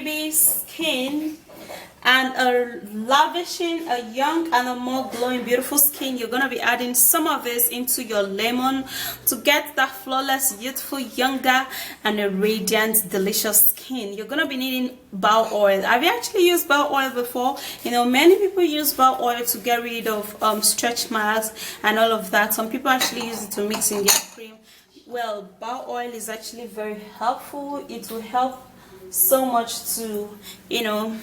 baby skin and a lavishing a young and a more glowing beautiful skin, you're going to be adding some of this into your lemon to get that flawless, youthful, younger and a radiant, delicious skin. You're going to be needing bao oil. Have you actually used bao oil before? You know, many people use bao oil to get rid of stretch marks and all of that. Some people actually use it to mix in their cream. Well, bao oil is actually very helpful. It will help so much to, you know,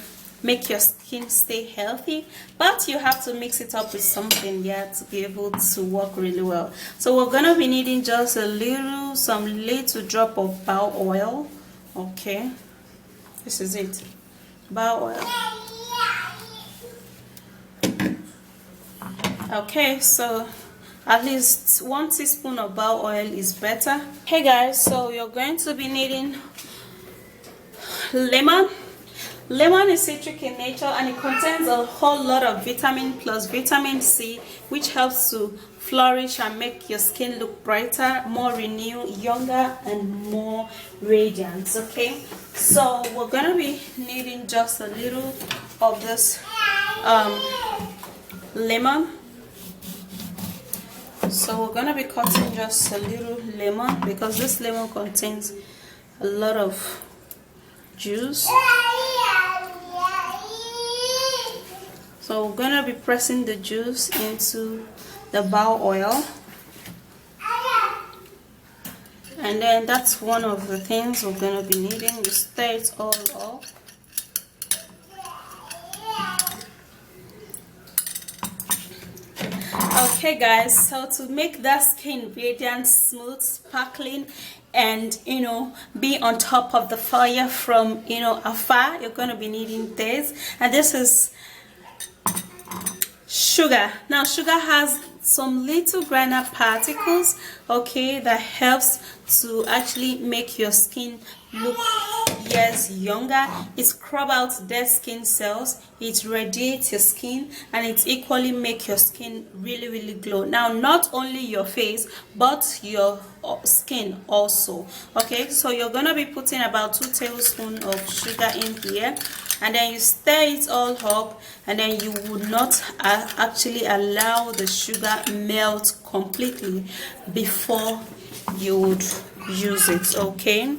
make your skin stay healthy, but you have to mix it up with something, yeah, to be able to work really well. So we're gonna be needing just some little drop of bao oil. Okay, this is it, bao oil. Okay, so at least 1 teaspoon of bao oil is better. Hey guys, so you're going to be needing lemon. Lemon is citric in nature and it contains a whole lot of vitamin plus vitamin C, which helps to flourish and make your skin look brighter, more renewed, younger and more radiant. Okay, so we're gonna be needing just a little of this lemon. So we're gonna be cutting just a little lemon because this lemon contains a lot of juice. So we're gonna be pressing the juice into the bao oil, and then that's one of the things we're gonna be needing. You stir it all up. Okay guys, so to make that skin radiant, smooth, sparkling and, you know, be on top of the fire from, you know, afar, you're going to be needing this. And this is sugar. Now sugar has some little granular particles, okay, that helps to actually make your skin look, yes, younger. It scrub out dead skin cells, it radiates your skin, and it equally make your skin really glow. Now not only your face but your skin also. Okay, so you're gonna be putting about 2 tablespoons of sugar in here, and then you stir it all up, and then you would not actually allow the sugar melt completely before you would use it. Okay,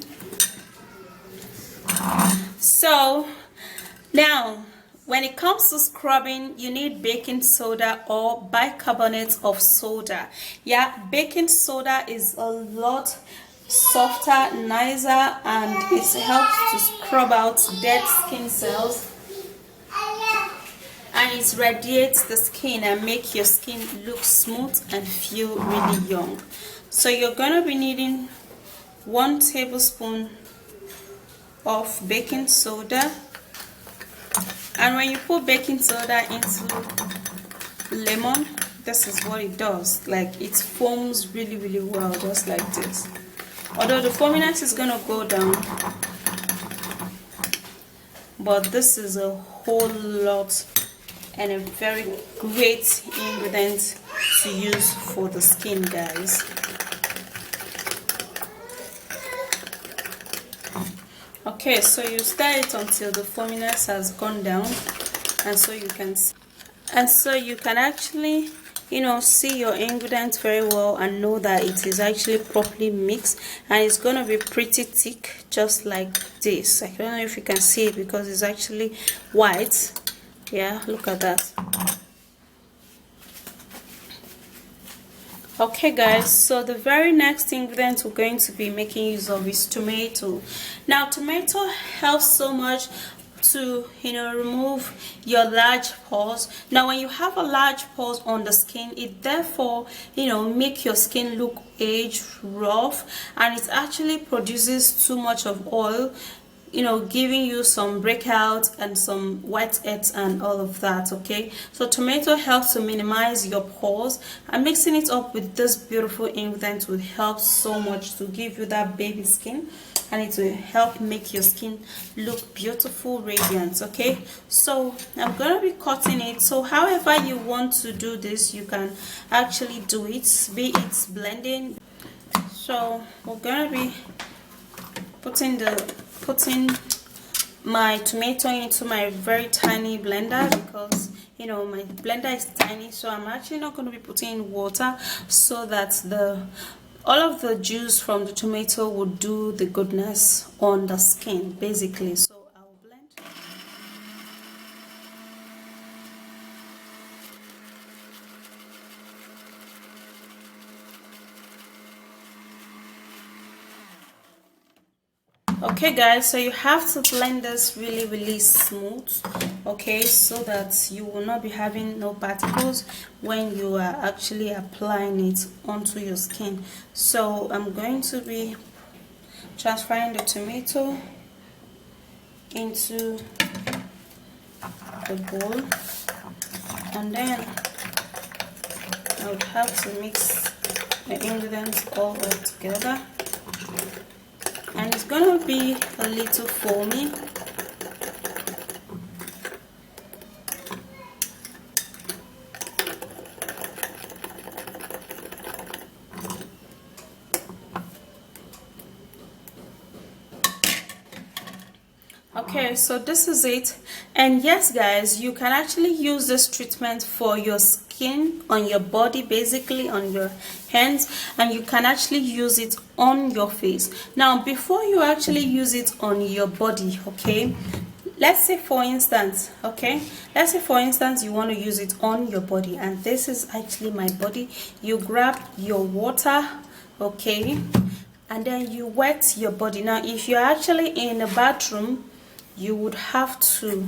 so now when it comes to scrubbing, you need baking soda or bicarbonate of soda. Yeah, baking soda is a lot softer, nicer, and it helps to scrub out dead skin cells, and it radiates the skin and make your skin look smooth and feel really young. So you're going to be needing 1 tablespoon of baking soda, and when you put baking soda into lemon, this is what it does. Like, it foams really well, just like this. Although the foaminess is gonna go down, but this is a whole lot and a very great ingredient to use for the skin, guys. Okay, so you stir it until the foaminess has gone down, and so you can actually, you know, see your ingredients very well and know that it is actually properly mixed, and it's going to be pretty thick, just like this. I don't know if you can see it because it's actually white. Yeah, look at that. Okay guys, so the very next ingredient we're going to be making use of is tomato. Now tomato helps so much to, you know, remove your large pores. Now when you have a large pores on the skin, it therefore, you know, make your skin look aged, rough, and it actually produces too much of oil, you know, giving you some breakout and some whiteheads and all of that. Okay, so tomato helps to minimize your pores, and mixing it up with this beautiful ingredient will help so much to give you that baby skin, and it will help make your skin look beautiful, radiant. Okay, so I'm gonna be cutting it. So however you want to do this, you can actually do it, be it blending. So we're gonna be putting my tomato into my very tiny blender, because you know my blender is tiny, so I'm actually not going to be putting in water, so that all of the juice from the tomato would do the goodness on the skin basically. So I'll blend. Okay guys, so you have to blend this really smooth, okay, so that you will not be having no particles when you are actually applying it onto your skin. So I'm going to be transferring the tomato into the bowl, and then I would have to mix the ingredients all together, and it's gonna be a little foamy. Okay, so this is it. And yes guys, you can actually use this treatment for your skin, on your body, basically on your hands, and you can actually use it on your face. Now before you actually use it on your body, okay, let's say for instance you want to use it on your body, and this is actually my body. You grab your water, okay, and then you wet your body. Now if you're actually in a bathroom, you would have to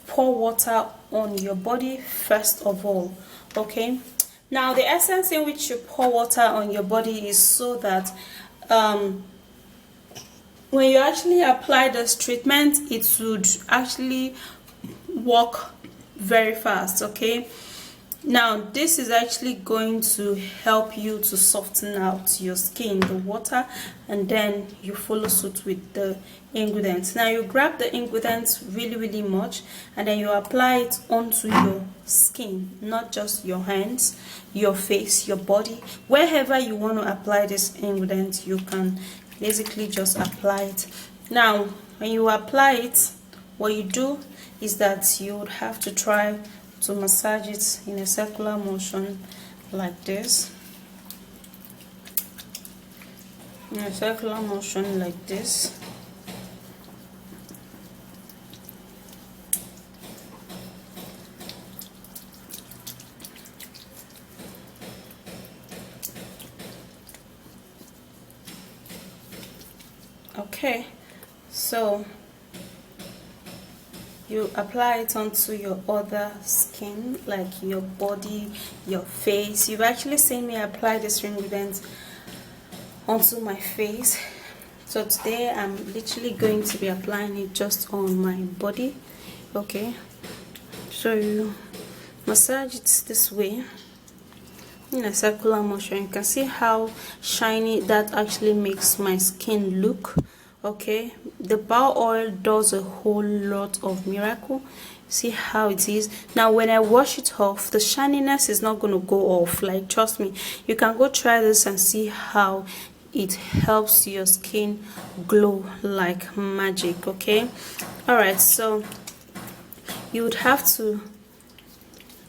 pour water on your body first of all, okay. Now the essence in which you pour water on your body is so that when you actually apply this treatment, it would actually work very fast, okay. Now this is actually going to help you to soften out your skin, the water, and then you follow suit with the ingredients. Now you grab the ingredients really much, and then you apply it onto your skin, not just your hands, your face, your body. Wherever you want to apply this ingredient, you can basically just apply it. Now when you apply it, what you do is that you would have to try to massage it in a circular motion like this, in a circular motion like this. Okay, so you apply it onto your other skin, like your body, your face. You've actually seen me apply this ingredient onto my face. So today I'm literally going to be applying it just on my body, okay. So you massage it this way in a circular motion. You can see how shiny that actually makes my skin look, okay. The boar oil does a whole lot of miracle. See how it is. Now when I wash it off, the shininess is not going to go off, like, trust me. You can go try this and see how it helps your skin glow like magic, okay. All right, so you would have to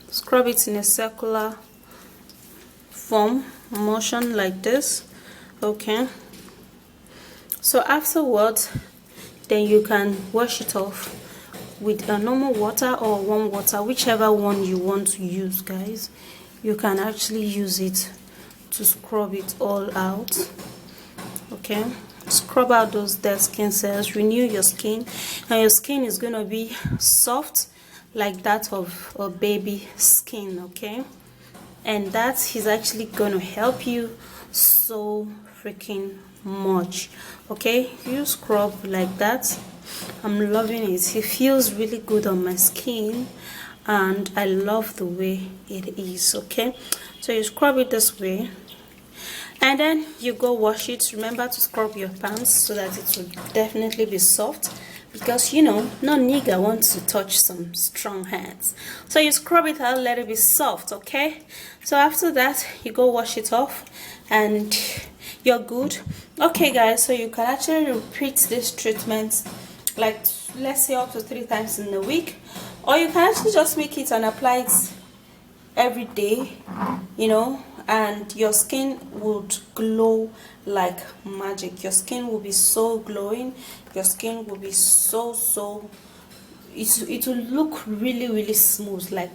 scrub it in a circular form motion like this, okay. So afterwards, then you can wash it off with a normal water or warm water, whichever one you want to use, guys. You can actually use it to scrub it all out, okay. Scrub out those dead skin cells, renew your skin, and your skin is going to be soft like that of a baby skin, okay. And that is actually going to help you so freaking much, okay. You scrub like that. I'm loving it. It feels really good on my skin, and I love the way it is, okay. So you scrub it this way, and then you go wash it. Remember to scrub your pants so that it will definitely be soft, because you know no nigga wants to touch some strong hands. So you scrub it out, let it be soft, okay. So after that, you go wash it off and you're good, okay guys. So you can actually repeat this treatment like let's say up to 3 times in a week, or you can actually just make it and apply it every day, you know, and your skin would glow like magic. Your skin will be so glowing, your skin will be so it will look really smooth, like